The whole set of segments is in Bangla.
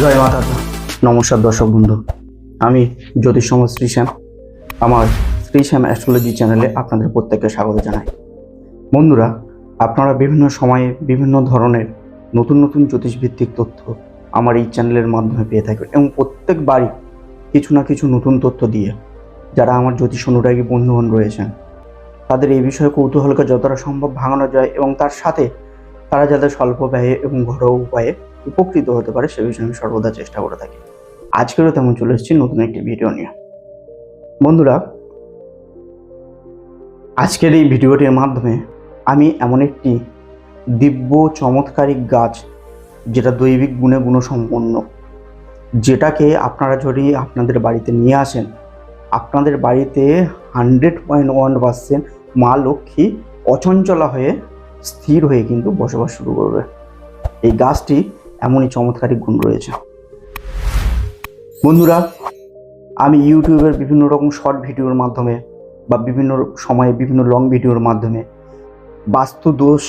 জয় মাতা দা। নমস্কার দর্শক বন্ধু, আমি জ্যোতিষ সমাজ শ্রীশ্যাম। আমার শ্রীশ্যাম অ্যাস্ট্রোলজি চ্যানেলে আপনাদের প্রত্যেককে স্বাগত জানাই। বন্ধুরা, আপনারা বিভিন্ন সময়ে বিভিন্ন ধরনের নতুন নতুন জ্যোতিষভিত্তিক তথ্য আমার এই চ্যানেলের মাধ্যমে পেয়ে থাকবেন এবং প্রত্যেকবারই কিছু না কিছু নতুন তথ্য দিয়ে যারা আমার জ্যোতিষ অনুরাগী বন্ধুগণ রয়েছেন তাদের এই বিষয়ে কৌতূহলকে যতটা সম্ভব ভাঙানো যায় এবং তার সাথে তারা যাতে স্বল্প ব্যয়ে এবং ঘরোয়া উপায়ে উপকৃত হতে পারে সে বিষয়ে আমি সর্বদা চেষ্টা করে থাকি। আজকেরও তেমন চলে এসেছি নতুন একটি ভিডিও নিয়ে। বন্ধুরা, আজকের এই ভিডিওটির মাধ্যমে আমি এমন একটি দিব্য চমৎকারিক গাছ, যেটা দৈবিক গুণে গুণসম্পন্ন, যেটাকে আপনারা যদি আপনাদের বাড়িতে নিয়ে আসেন, আপনাদের বাড়িতে 100.1% মা লক্ষ্মী অচঞ্চলা হয়ে স্থির হয়ে কিন্তু বসবাস শুরু করবে। এই গাছটি এমনই চমৎকারিক গুণ রয়েছে। বন্ধুরা, আমি ইউটিউবের বিভিন্ন রকম শর্ট ভিডিওর মাধ্যমে বা বিভিন্ন সময়ে বিভিন্ন লং ভিডিওর মাধ্যমে বাস্তু দোষ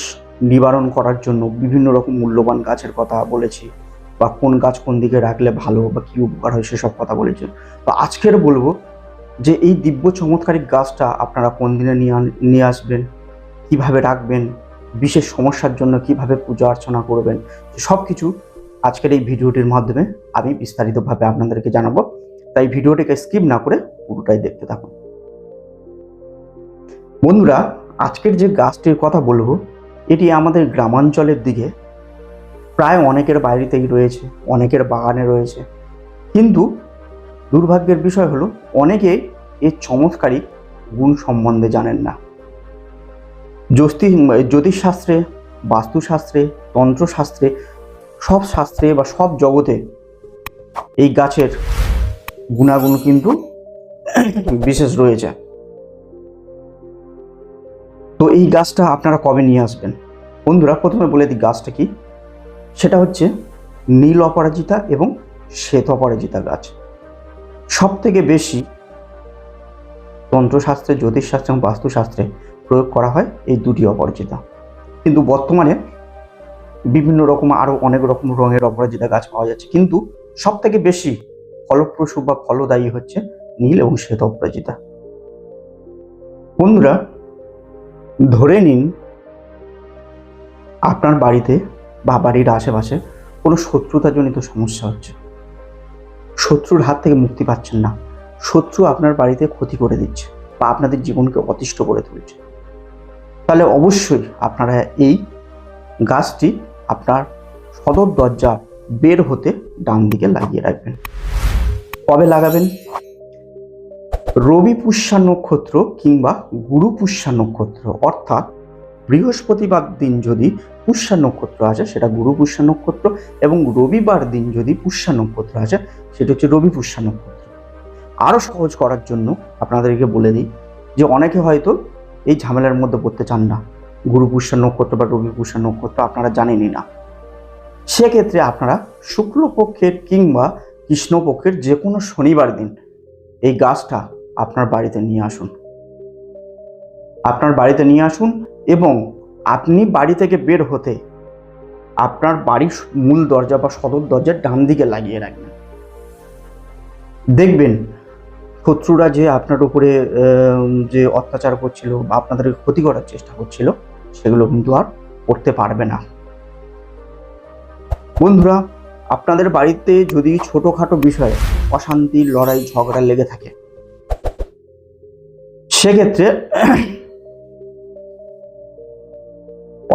নিবারণ করার জন্য বিভিন্ন রকম মূল্যবান গাছের কথা বলেছি, বা কোন গাছ কোন দিকে রাখলে ভালো বা কী উপকার হয় সেসব কথা বলেছি। তো আজকের বলবো যে এই দিব্য চমৎকারিক গাছটা আপনারা কোন দিনে নিয়ে আসবেন, কিভাবে রাখবেন, বিশেষ সমস্যার জন্য কিভাবে পূজা অর্চনা করবেন, সব কিছু আজকের এই ভিডিওটির মাধ্যমে আমি বিস্তারিতভাবে আপনাদেরকে জানাবো। তাই ভিডিওটিকে স্কিপ না করে পুরোটাই দেখতে থাকুন। বন্ধুরা, আজকের যে গাছটির কথা বলবো এটি আমাদের গ্রামাঞ্চলের দিকে প্রায় অনেকের বাড়িতেই রয়েছে, অনেকের বাগানে রয়েছে, কিন্তু দুর্ভাগ্যের বিষয় হলো অনেকে এর চমৎকারী গুণ সম্বন্ধে জানেন না। জ্যোতিষশাস্ত্রে, বাস্তুশাস্ত্রে, তন্ত্রশাস্ত্রে, সব শাস্ত্রে বা সব জগতে এই গাছের গুণাগুণ কিন্তু বিশেষ রয়েছে। তো এই গাছটা আপনারা কবে নিয়ে আসবেন? বন্ধুরা, প্রথমে বলে দিই গাছটা কি। সেটা হচ্ছে নীল অপরাজিতা এবং শ্বেত অপরাজিতা গাছ। সব থেকে বেশি তন্ত্রশাস্ত্রে, জ্যোতিষশাস্ত্রে এবং বাস্তুশাস্ত্রে প্রয়োগ করা হয় এই দুটি অপরাজিতা, কিন্তু বর্তমানে বিভিন্ন রকম আরও অনেক রকম রঙের অপরাজিতা গাছ পাওয়া যাচ্ছে, কিন্তু সব থেকে বেশি ফলপ্রসূ বা ফলদায়ী হচ্ছে নীল এবং শ্বেত অপরাজিতা। বন্ধুরা, ধরে নিন আপনার বাড়িতে বা বাড়ির আশেপাশে কোনো শত্রুতাজনিত সমস্যা হচ্ছে, শত্রুর হাত থেকে মুক্তি পাচ্ছেন না, শত্রু আপনার বাড়িতে ক্ষতি করে দিচ্ছে বা আপনাদের জীবনকে অতিষ্ঠ করে তুলছে, তাহলে অবশ্যই আপনারা এই গাছটি আপনার সদর দরজা বের হতে ডান দিকে লাগিয়ে রাখবেন। কবে লাগাবেন? রবি পুষ্যা নক্ষত্র কিংবা গুরু পুষ্যা নক্ষত্র, অর্থাৎ বৃহস্পতিবার দিন যদি পুষ্যা নক্ষত্র আসে সেটা গুরু পুষ্যা নক্ষত্র, এবং রবিবার দিন যদি পুষ্যা নক্ষত্র আসে সেটা হচ্ছে রবি পুষ্যা নক্ষত্র। আরও সহজ করার জন্য আপনাদেরকে বলে দিই যে অনেকে হয়তো এই ঝামেলার মধ্যে পড়তে চান না, গুরু পুষ্যা নক্ষত্র বা রবি পুষ্যা নক্ষত্র আপনারা জানেনই না। সেক্ষেত্রে আপনারা শুক্লপক্ষের কিংবা কৃষ্ণপক্ষের যে কোনো শনিবার দিন এই গাছটা আপনার বাড়িতে নিয়ে আসুন। আপনার বাড়িতে নিয়ে আসুন এবং আপনি বাড়ি থেকে বের হতে আপনার বাড়ির মূল দরজা বা সদর দরজার ডান দিকে লাগিয়ে রাখবেন। দেখবেন শত্রুরা যে আপনার উপরে যে অত্যাচার করছিল বা আপনাদের ক্ষতি করার চেষ্টা করছিল সেগুলো কিন্তু আর করতে পারবে না। বন্ধুরা, আপনাদের বাড়িতে যদি ছোটোখাটো বিষয়ে অশান্তি, লড়াই, ঝগড়া লেগে থাকে, সেক্ষেত্রে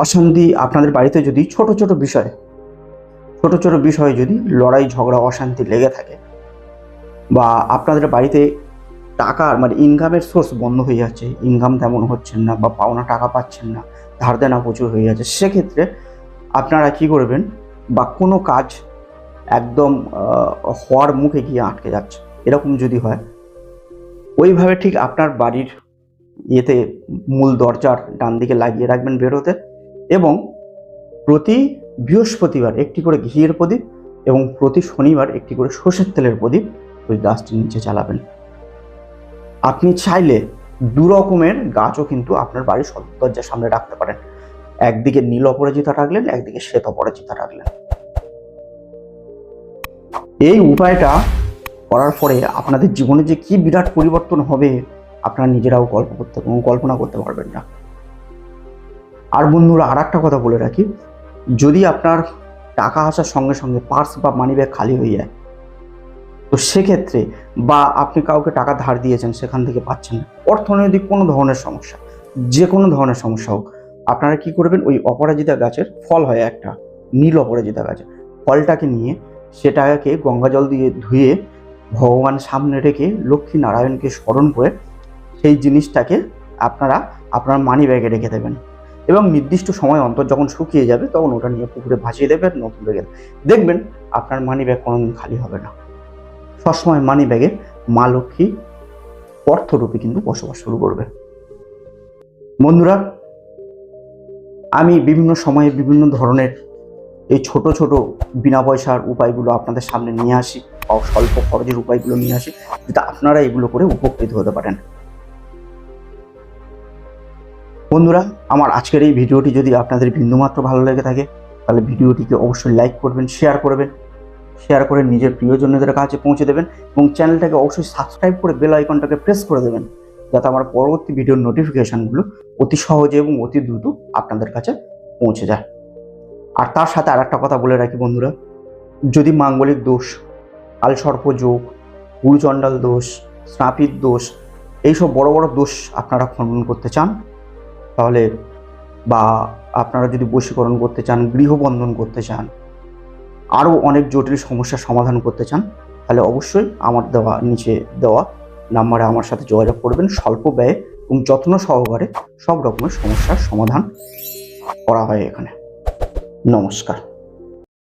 অশান্তি আপনাদের বাড়িতে যদি ছোট ছোট বিষয়ে যদি লড়াই, ঝগড়া, অশান্তি লেগে থাকে, বা আপনাদের বাড়িতে টাকার মানে ইনকামের সোর্স বন্ধ হয়ে যাচ্ছে, ইনকাম তেমন হচ্ছেন না বা পাওনা টাকা পাচ্ছেন না, ধার দেনা প্রচুর হয়ে যাচ্ছে, সেক্ষেত্রে আপনারা কি করবেন, বা কোনো কাজ একদম হওয়ার মুখে গিয়ে আটকে যাচ্ছে, এরকম যদি হয়, ওইভাবে ঠিক আপনার বাড়ির ইয়েতে মূল দরজার ডান দিকে লাগিয়ে রাখবেন বেরোতে, এবং প্রতি বৃহস্পতিবার একটি করে ঘিয়ের প্রদীপ এবং প্রতি শনিবার একটি করে সর্ষের তেলের প্রদীপ ওই গাছটির নিচে জ্বালাবেন। আপনি চাইলে দু রকমের গাছও কিন্তু আপনার বাড়ির সদর দরজার সামনে রাখতে পারেন, একদিকে নীল অপরাজিতা রাখলেন, একদিকে শ্বেত অপরাজিতা রাখলেন। এই উপায়টা করার পরে আপনাদের জীবনে যে কি বিরাট পরিবর্তন হবে আপনারা নিজেরাও কল্পনা করতে পারবেন না। আর বন্ধুরা, আর একটা কথা বলে রাখি, যদি আপনার টাকা আসার সঙ্গে সঙ্গে পার্স বা মানি ব্যাগ খালি হয়ে যায়, তো সেক্ষেত্রে বা আপনি কাউকে টাকা ধার দিয়েছেন সেখান থেকে পাচ্ছেন না, অর্থনৈতিক কোনো ধরনের সমস্যা, যে কোনো ধরনের সমস্যা হোক, আপনারা কি করবেন, ওই অপরাজিতা গাছের ফল হয় একটা, নীল অপরাজিতা গাছের ফলটাকে নিয়ে সেটাকে গঙ্গা জল দিয়ে ধুয়ে ভগবান সামনে রেখে লক্ষ্মী নারায়ণকে স্মরণ করে সেই জিনিসটাকে আপনারা আপনার মানি ব্যাগে রেখে দেবেন এবং নির্দিষ্ট সময় অন্তর যখন শুকিয়ে যাবে তখন ওটা নিয়ে পুকুরে ভাসিয়ে দেবেন, নতুন ব্যাগে দেখবেন আপনার মানি ব্যাগ কোনোদিন খালি হবে না। সবসময় মানি ব্যাগে মা লক্ষ্মী অর্থরূপে কিন্তু বসবাস শুরু করবে। বন্ধুরা, আমি বিভিন্ন সময়ে বিভিন্ন ধরনের এই ছোট ছোট বিনা পয়সার উপায়গুলো আপনাদের সামনে নিয়ে আসি, স্বল্প খরচের উপায়গুলো নিয়ে আসি, যাতে আপনারা এগুলো করে উপকৃত হতে পারেন। বন্ধুরা, আমার আজকের এই ভিডিওটি যদি আপনাদের বিন্দুমাত্র ভালো লেগে থাকে তাহলে ভিডিওটিকে অবশ্যই লাইক করবেন, শেয়ার করে নিজের প্রিয়জনদের কাছে পৌঁছে দেবেন এবং চ্যানেলটাকে অবশ্যই সাবস্ক্রাইব করে বেল আইকনটাকে প্রেস করে দেবেন, যাতে আমার পরবর্তী ভিডিওর নোটিফিকেশানগুলো অতি সহজে এবং অতি দ্রুত আপনাদের কাছে পৌঁছে যায়। আর তার সাথে আর একটা কথা বলে রাখি বন্ধুরা, যদি মাঙ্গলিক দোষ, কালসর্প যোগ, গুরুচণ্ডাল দোষ, স্নাপিত দোষ, এইসব বড় বড় দোষ আপনারা খণ্ডন করতে চান তাহলে, বা আপনারা যদি বশীকরণ করতে চান, গৃহবন্ধন করতে চান, আরও অনেক জটিল সমস্যার সমাধান করতে চান, তাহলে অবশ্যই আমার নিচে দেওয়া নাম্বারে আমার সাথে যোগাযোগ করবেন। স্বল্প ব্যয়ে এবং যত্ন সহকারে সব রকমের সমস্যার সমাধান করা হয় এখানে। নমস্কার।